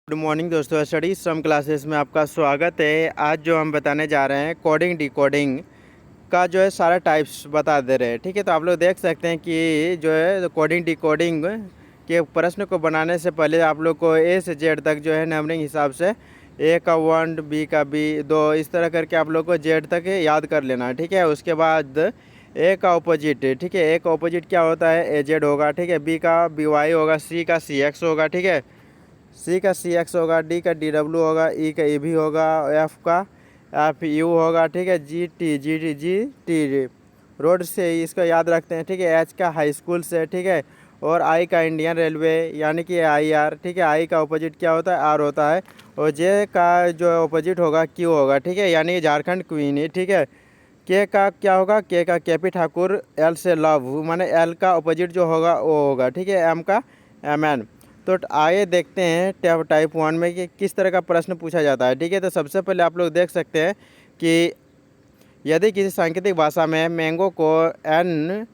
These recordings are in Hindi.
गुड मॉर्निंग दोस्तों, स्टडी सम क्लासेस में आपका स्वागत है। आज जो हम बताने जा रहे हैं कोडिंग डिकोडिंग का जो है सारा टाइप्स बता दे रहे हैं। ठीक है, तो आप लोग देख सकते हैं कि जो है कोडिंग डिकोडिंग के प्रश्न को बनाने से पहले आप लोग को ए से जेड तक जो है नंबरिंग हिसाब से ए का 1, बी का बी 2 इस तरह करके आप लोग को जेड तक याद कर लेना है। ठीक है, उसके बाद ए का ऑपोजिट, ठीक है, ए का ऑपोजिट क्या होता है, ए जेड होगा। ठीक है, बी का बी वाई होगा, सी का सी एक्स होगा। ठीक है, सी का सी एक्स होगा, डी का डी डब्ल्यू होगा, ई का ई भी होगा, एफ का एफ यू होगा। ठीक है, जी टी रोड से इसको याद रखते हैं। ठीक है, एच का हाई स्कूल से। ठीक है, और आई का इंडियन रेलवे यानी कि आई आर। ठीक है, आई का अपोजिट क्या होता है, आर होता है। और जे का जो अपोजिट होगा क्यू होगा। ठीक है, यानी झारखंड क्वीन। ठीक है, के का क्या होगा, के का केपी ठाकुर, एल से लव माने एल का अपोजिट जो होगा वो होगा। ठीक है, एम का एम एन। तो आइए देखते हैं टाइप 1 में कि किस तरह का प्रश्न पूछा जाता है। ठीक है, तो सबसे पहले आप लोग देख सकते हैं कि यदि किसी सांकेतिक भाषा में मैंगो को N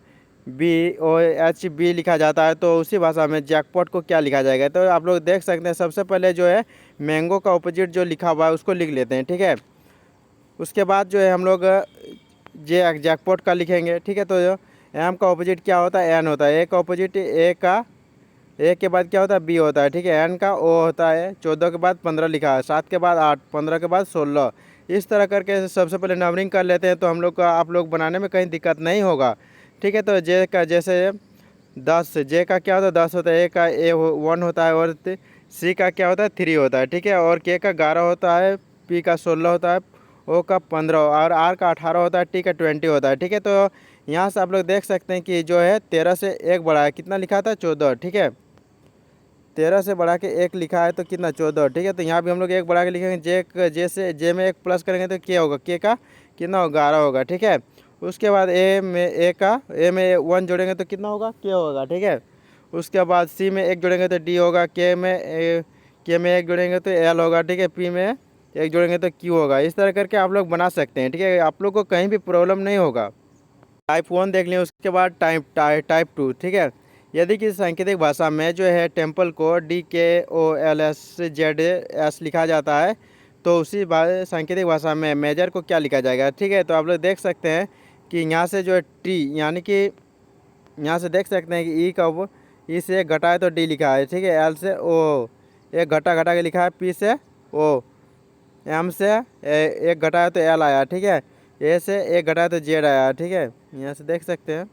B O H B लिखा जाता है तो उसी भाषा में जैकपॉट को क्या लिखा जाएगा। तो आप लोग देख सकते हैं सबसे पहले जो है मैंगो का ऑपोजिट जो लिखा हुआ है उसको लिख लेते हैं। ठीक है, उसके बाद जो है हम लोग जैकपॉट का लिखेंगे। ठीक है, तो एम का ऑपोजिट क्या होता है, एन होता है। ए का ऑपोजिट ए के बाद क्या होता है, बी होता है। ठीक है, एन का ओ होता है। 14 के बाद 15 लिखा है, 7 के बाद 8, 15 के बाद 16 इस तरह करके सबसे पहले नंबरिंग कर लेते हैं तो हम लोग का आप लोग बनाने में कहीं दिक्कत नहीं होगा। ठीक है, तो जे का जैसे 10, जे का क्या होता है 10 होता है, ए का ए 1 होता है, और सी का क्या होता है 3 होता है। ठीक है, और के का 11 होता है, पी का 16 होता है, ओ का 15 और आर का 18 होता है, टी का 20 होता है। ठीक है, तो यहाँ से आप लोग देख सकते हैं कि जो है 13 से 1 बढ़ा है, कितना लिखा था 14। ठीक है, 13 से बढ़ा के 1 लिखा है तो कितना 14। ठीक है, तो यहाँ भी हम लोग 1 बढ़ा के लिखेंगे। जे से जे में 1 प्लस करेंगे तो क्या होगा, के का कितना होगा 11 होगा। ठीक है, उसके बाद ए में 1 जोड़ेंगे तो कितना होगा, के होगा। ठीक है, उसके बाद सी में 1 जोड़ेंगे तो डी होगा, के में 1 जोड़ेंगे तो एल होगा। ठीक है, पी में 1 जोड़ेंगे तो क्यू होगा। इस तरह करके आप लोग बना सकते हैं। ठीक है, आप लोग को कहीं भी प्रॉब्लम नहीं होगा। टाइप 1 देख लें, उसके बाद टाइप 2। ठीक है, यदि किसी सांकेतिक भाषा में जो है टेम्पल को DKOLSZS लिखा जाता है तो उसी सांकेतिक भाषा में मेजर को क्या लिखा जाएगा। ठीक है, तो आप लोग देख सकते हैं कि यहाँ से जो है टी यानी कि यहाँ से देख सकते हैं कि ई का ई से एक घटा है तो डी लिखा है। ठीक है, एल से ओ एक घटा के लिखा है, पी से ओ, एम से एक घटा है तो एल आया। ठीक है, ए से एक घटा है तो जेड आया। ठीक है, यहाँ से देख सकते हैं।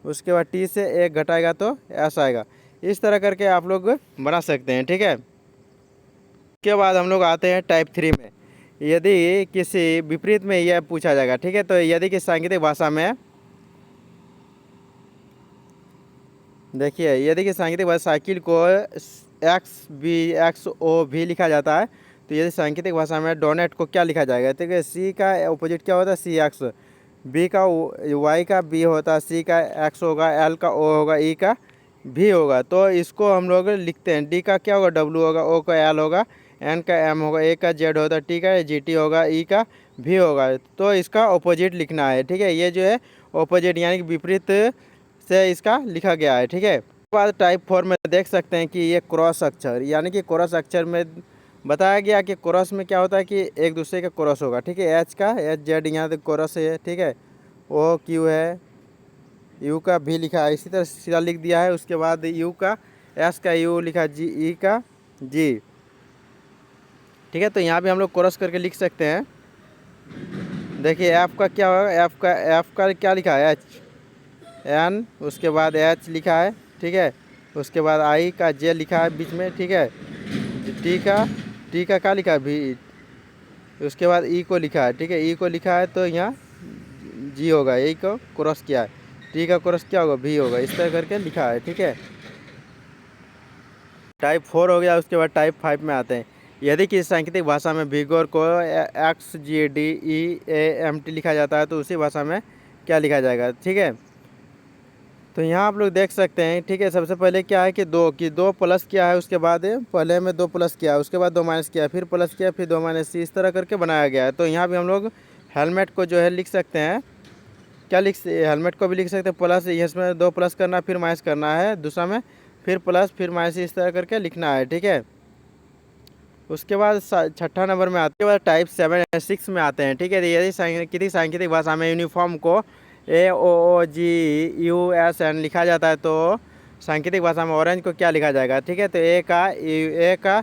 उसके बाद टी से एक घटाएगा तो एस आएगा। इस तरह करके आप लोग बना सकते हैं। ठीक है, उसके बाद हम लोग आते हैं टाइप 3 में। यदि किसी विपरीत में यह पूछा जाएगा। ठीक है, तो यदि किसी सांकेतिक भाषा में देखिए, यदि कि सांकेतिक भाषा साइकिल को XO भी लिखा जाता है तो यदि सांकेतिक भाषा में डोनेट को क्या लिखा जाएगा। ठीक है, सी का अपोजिट क्या होता है, CX, बी का वाई का बी होता है, सी का एक्स होगा, एल का ओ होगा, ई का भी होगा। तो इसको हम लोग लिखते हैं, डी का क्या होगा डब्ल्यू होगा, ओ का एल होगा, एन का एम होगा, ए का जेड होता है, टी का GT होगा, ई का भी होगा। तो इसका ऑपोजिट लिखना है। ठीक है, ये जो है ऑपोजिट यानी कि विपरीत से इसका लिखा गया है। ठीक है, उसके बाद टाइप 4 में देख सकते हैं कि ये क्रॉस अक्षर यानी कि क्रॉस अक्षर में बताया गया कि क्रॉस में क्या होता है कि एक दूसरे का क्रॉस होगा। ठीक है, एच का एच जेड यहाँ तक क्रॉस है। ठीक है, ओ क्यू है, यू का भी लिखा है, इसी तरह सीधा लिख दिया है। उसके बाद यू का एस का यू लिखा, जी ई का जी। ठीक है, तो यहाँ भी हम लोग क्रॉस करके लिख सकते हैं। देखिए एफ का क्या होगा, एफ का क्या लिखा है, एन, उसके बाद एच लिखा है। ठीक है, उसके बाद आई का जे लिखा है बीच में। ठीक है, टी का क्या लिखा है, भी, उसके बाद ई को लिखा है। ठीक है, ई को लिखा है तो यहाँ जी होगा, ई को क्रॉस किया है, टी का क्रॉस क्या होगा, भी होगा। इस तरह करके लिखा है। ठीक है, टाइप 4 हो गया। उसके बाद टाइप 5 में आते हैं। यदि किसी सांकेतिक भाषा में विगोर को XGDEAMT लिखा जाता है तो उसी भाषा में क्या लिखा जाएगा। ठीक है, तो यहाँ आप लोग देख सकते हैं। ठीक है, सबसे पहले क्या है कि दो प्लस किया है, उसके बाद पहले में 2 प्लस किया, उसके बाद 2 माइनस किया, फिर प्लस किया, फिर 2 माइनस सी, इस तरह करके बनाया गया है। तो यहाँ भी हम लोग हेलमेट को जो है लिख सकते हैं, क्या हेलमेट को भी लिख सकते हैं प्लस, इसमें 2 प्लस करना फिर माइनस करना है, दूसरा में फिर प्लस फिर माइनस, इस तरह करके लिखना है। ठीक है, उसके बाद छठा नंबर में आते हैं टाइप 7 6 में आते हैं। ठीक है, यदि किसी सांकेतिक भाषा में यूनिफॉर्म को AOOGUSN लिखा जाता है तो सांकेतिक भाषा में ऑरेंज को क्या लिखा जाएगा। ठीक है, तो ए का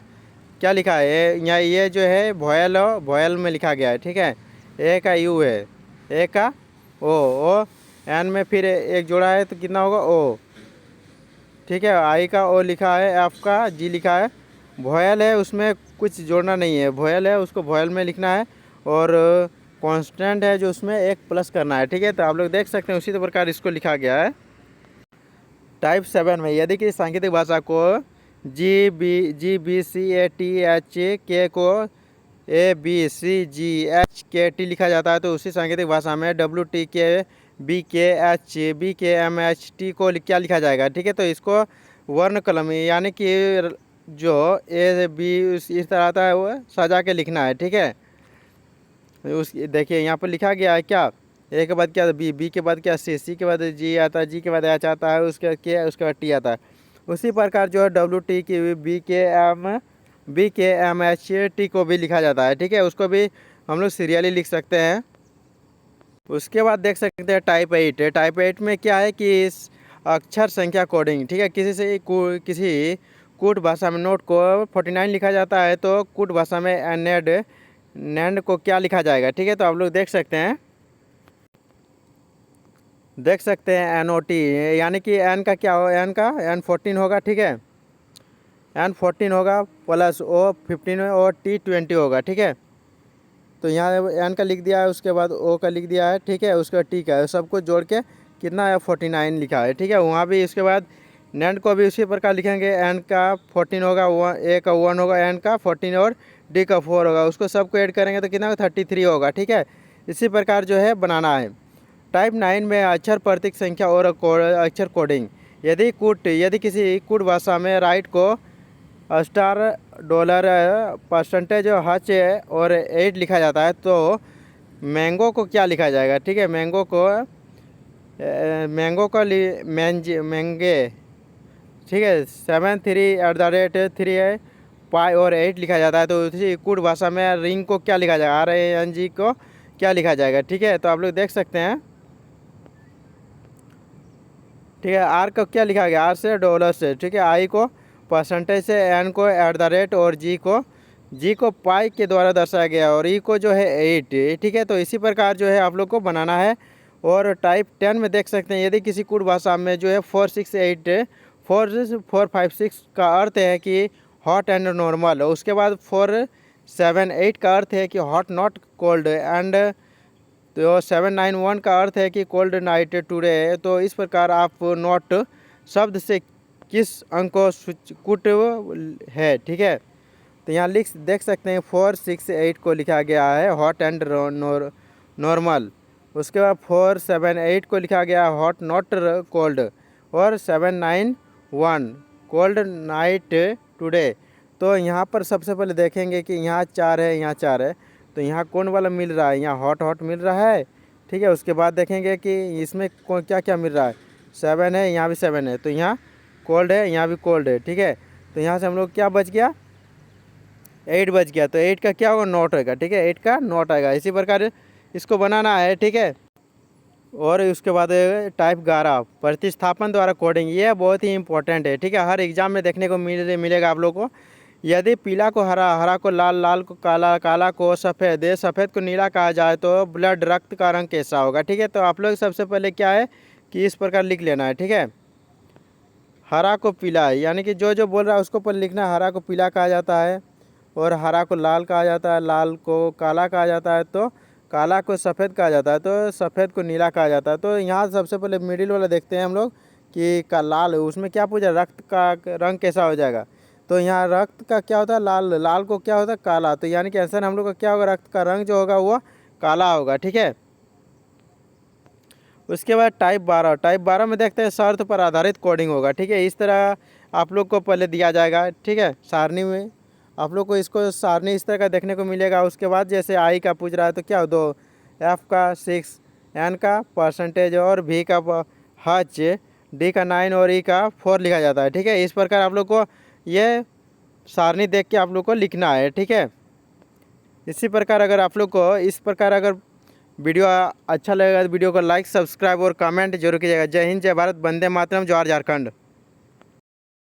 क्या लिखा है यहाँ, ये जो है वॉयल में लिखा गया है। ठीक है, ए का यू है, ए का ओ एन में फिर एक जोड़ा है तो कितना होगा ओ। ठीक है, आई का ओ लिखा है, एफ का जी लिखा है, वॉयल है उसमें कुछ जोड़ना नहीं है, वॉयल है उसको वॉयल में लिखना है, और कांस्टेंट है जो उसमें एक प्लस करना है। ठीक है, तो आप लोग देख सकते हैं उसी प्रकार इसको लिखा गया है। टाइप 7 में यदि किसी सांकेतिक भाषा को GBCATH के को ABCGHKT लिखा जाता है तो उसी सांकेतिक भाषा में WTKBKHBKMHT को क्या लिखा जाएगा। ठीक है, तो इसको वर्ण कलम यानी कि जो ए बी इस तरह आता है वो सजा के लिखना है। ठीक है, उस देखिए यहाँ पर लिखा गया है क्या, ए के बाद क्या बी के बाद क्या सी के बाद जी आता है, जी के बाद एच आता है, उसके बाद टी आता है। उसी प्रकार जो है WT की BKMHT को भी लिखा जाता है। ठीक है, उसको भी हम लोग सीरियली लिख सकते हैं। उसके बाद देख सकते हैं टाइप 8। टाइप 8 में क्या है कि इस अक्षर संख्या कोडिंग। ठीक है, किसी कूट भाषा में नोट को 49 लिखा जाता है तो कूट भाषा में नैंड को क्या लिखा जाएगा। ठीक है, तो आप लोग देख सकते हैं NOT यानी कि एन का क्या हो, एन का N14 होगा। ठीक है, N14 होगा प्लस O 15 और T 20 होगा। ठीक है, तो यहाँ एन का लिख दिया है, उसके बाद O का लिख दिया है। ठीक है, उसके बाद T का है, सबको जोड़ के कितना है 49 लिखा है। ठीक है, वहाँ भी इसके बाद नैंड को भी उसी प्रकार लिखेंगे, एन का 14 होगा, ए का 1 होगा, एन का 14 और डी का 4 होगा, उसको सबको ऐड करेंगे तो कितना 33 होगा। ठीक है, इसी प्रकार जो है बनाना है। टाइप 9 में अक्षर प्रतीक संख्या और अक्षर कोडिंग। यदि किसी कूट भाषा में राइट को स्टार डॉलर परसेंटेज हच और 8 लिखा जाता है तो मैंगो को क्या लिखा जाएगा। ठीक है, मैंगो को मैंगे। ठीक है, 73 है, पाई और 8 लिखा जाता है तो उसी कूट भाषा में रिंग को क्या लिखा जाएगा, RANG को क्या लिखा जाएगा। ठीक है, तो आप लोग देख सकते हैं। ठीक है, आर को क्या लिखा गया, आर से डॉलर से। ठीक है, आई को परसेंटेज से, एन को @ और जी को पाई के द्वारा दर्शाया गया और ई को जो है 8। ठीक है, तो इसी प्रकार जो है आप लोग को बनाना है। और टाइप 10 में देख सकते हैं यदि किसी कूट भाषा में जो है 456 का अर्थ है कि हॉट एंड नॉर्मल, उसके बाद 478 का अर्थ है कि हॉट नॉट कोल्ड, एंड तो 791 का अर्थ है कि कोल्ड नाइट टुडे। तो इस प्रकार आप नॉट शब्द से किस अंक को कुट है। ठीक है, तो यहाँ देख सकते हैं 468 को लिखा गया है हॉट एंड नॉर्मल, उसके बाद 478 को लिखा गया हॉट नॉट कोल्ड, और 791 कोल्ड नाइट टुडे। तो यहाँ पर सबसे पहले देखेंगे कि यहाँ 4 है, यहाँ 4 है, तो यहाँ कौन वाला मिल रहा है, यहाँ हॉट मिल रहा है। ठीक है, उसके बाद देखेंगे कि इसमें क्या क्या मिल रहा है, 7 है, यहाँ भी 7 है, तो यहाँ कोल्ड है, यहाँ भी कोल्ड है। ठीक है, तो यहाँ से हम लोग क्या बच गया, 8 बच गया, तो 8 का क्या होगा, नॉट होगा। ठीक है, 8 का नॉट आएगा, इसी प्रकार इसको बनाना है। ठीक है, और उसके बाद टाइप 11 प्रतिस्थापन द्वारा कोडिंग, ये बहुत ही इंपॉर्टेंट है। ठीक है, हर एग्जाम में देखने को मिलेगा आप लोग को। यदि पीला को हरा, हरा को लाल, लाल को काला, काला को सफ़ेद, सफ़ेद को नीला कहा जाए तो ब्लड रक्त का रंग कैसा होगा। ठीक है, तो आप लोग सबसे पहले क्या है कि इस प्रकार लिख लेना है। ठीक है, हरा को पीला, यानी कि जो बोल रहा है उसको पहले लिखना है। हरा को पीला कहा जाता है, और हरा को लाल कहा जाता है, लाल को काला कहा जाता है, तो काला को सफ़ेद कहा जाता है, तो सफ़ेद को नीला कहा जाता है। तो यहाँ सबसे पहले मिडिल वाला देखते हैं हम लोग कि लाल, उसमें क्या पूछा, रक्त का रंग कैसा हो जाएगा। तो यहाँ रक्त का क्या होता है, लाल, लाल को क्या होता है, काला, तो यानी कि आंसर हम लोग का क्या होगा, रक्त का रंग जो होगा वो काला होगा। ठीक है, उसके बाद टाइप 12 में देखते हैं शर्त पर आधारित कोडिंग होगा। ठीक है, इस तरह आप लोग को पहले दिया जाएगा। ठीक है, सारणी में आप लोग को इसको सारणी इस तरह का देखने को मिलेगा। उसके बाद जैसे आई का पूछ रहा है तो क्या 2, एफ का 6, एन का परसेंटेज और भी का हच, डी का 9 और ई का 4 लिखा जाता है। ठीक है, इस प्रकार आप लोग को ये सारणी देख के आप लोग को लिखना है, ठीक है। इसी प्रकार अगर आप लोग को इस प्रकार अगर वीडियो अच्छा लगेगा तो वीडियो को लाइक, सब्सक्राइब और कमेंट जरूर कीजिएगा। जय हिंद, जय भारत, वंदे मातरम, जोहार झारखंड।